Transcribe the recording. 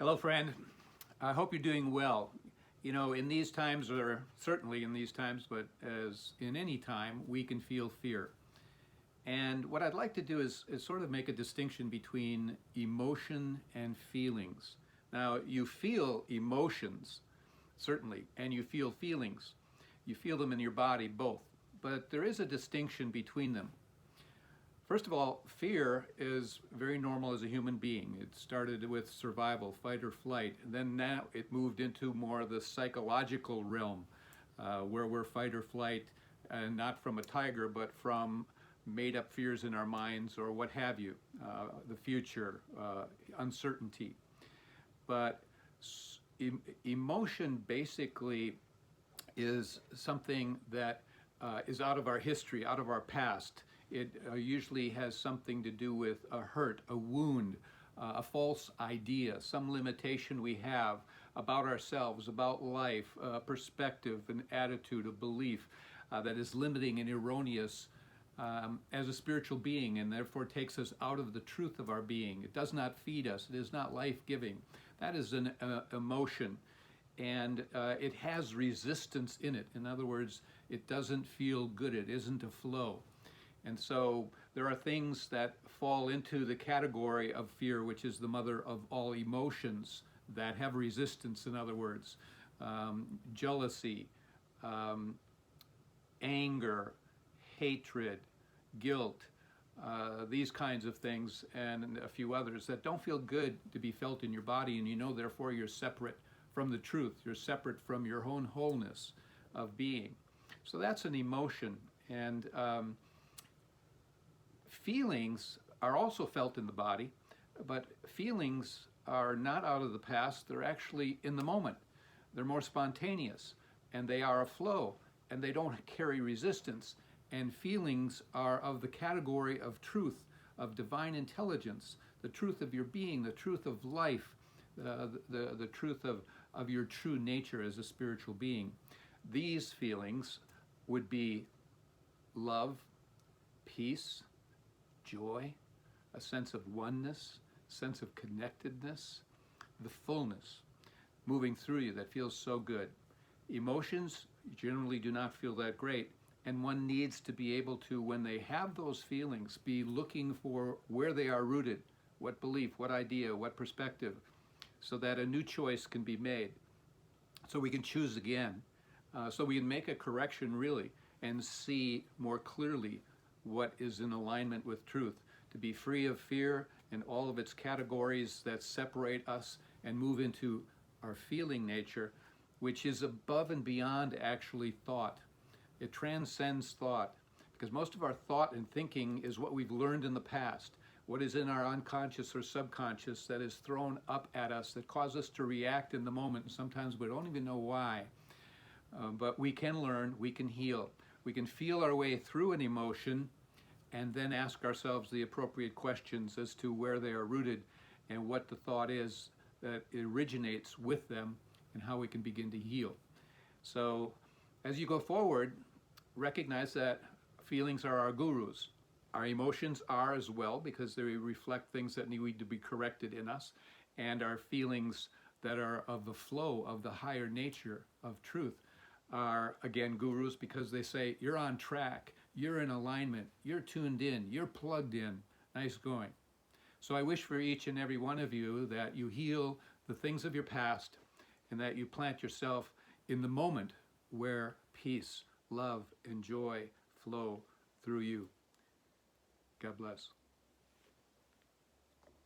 Hello, friend. I hope you're doing well. You know, in these times, or certainly in these times, but as in any time, we can feel fear. And what I'd like to do is sort of make a distinction between emotion and feelings. Now, you feel emotions, certainly, and you feel feelings. You feel them in your body, both. But there is a distinction between them. First of all, fear is very normal as a human being. It started with survival, fight or flight, and then now it moved into more of the psychological realm, where we're fight or flight, and not from a tiger, but from made up fears in our minds or what have you, the future, uncertainty. But emotion basically is something that is out of our history, out of our past. It usually has something to do with a hurt, a wound, a false idea, some limitation we have about ourselves, about life, perspective, an attitude, a belief that is limiting and erroneous as a spiritual being, and therefore takes us out of the truth of our being. It does not feed us. It is not life-giving. That is an emotion, and it has resistance in it. In other words, it doesn't feel good. It isn't a flow. And so there are things that fall into the category of fear, which is the mother of all emotions, that have resistance, in other words. Jealousy, anger, hatred, guilt, these kinds of things, and a few others that don't feel good to be felt in your body, and you know therefore you're separate from the truth. You're separate from your own wholeness of being. So that's an emotion. And feelings are also felt in the body, but feelings are not out of the past. They're actually in the moment. They're more spontaneous, and they are a flow, and they don't carry resistance. And feelings are of the category of truth, of divine intelligence, the truth of your being, the truth of life, the truth of your true nature as a spiritual being. These feelings would be love, peace, joy, a sense of oneness, sense of connectedness, the fullness moving through you that feels so good. Emotions generally do not feel that great, and one needs to be able to, when they have those feelings, be looking for where they are rooted, what belief, what idea, what perspective, so that a new choice can be made, so we can choose again, so we can make a correction really and see more clearly what is in alignment with truth, to be free of fear and all of its categories that separate us and move into our feeling nature, which is above and beyond actually thought. It transcends thought, because most of our thought and thinking is what we've learned in the past, what is in our unconscious or subconscious that is thrown up at us, that causes us to react in the moment, and sometimes we don't even know why. But we can learn, we can heal. We can feel our way through an emotion and then ask ourselves the appropriate questions as to where they are rooted and what the thought is that originates with them and how we can begin to heal. So as you go forward, recognize that feelings are our gurus. Our emotions are as well, because they reflect things that need to be corrected in us, and our feelings that are of the flow of the higher nature of truth are, again, gurus, because they say, you're on track, you're in alignment, you're tuned in, you're plugged in, nice going. So I wish for each and every one of you that you heal the things of your past and that you plant yourself in the moment where peace, love, and joy flow through you. God bless.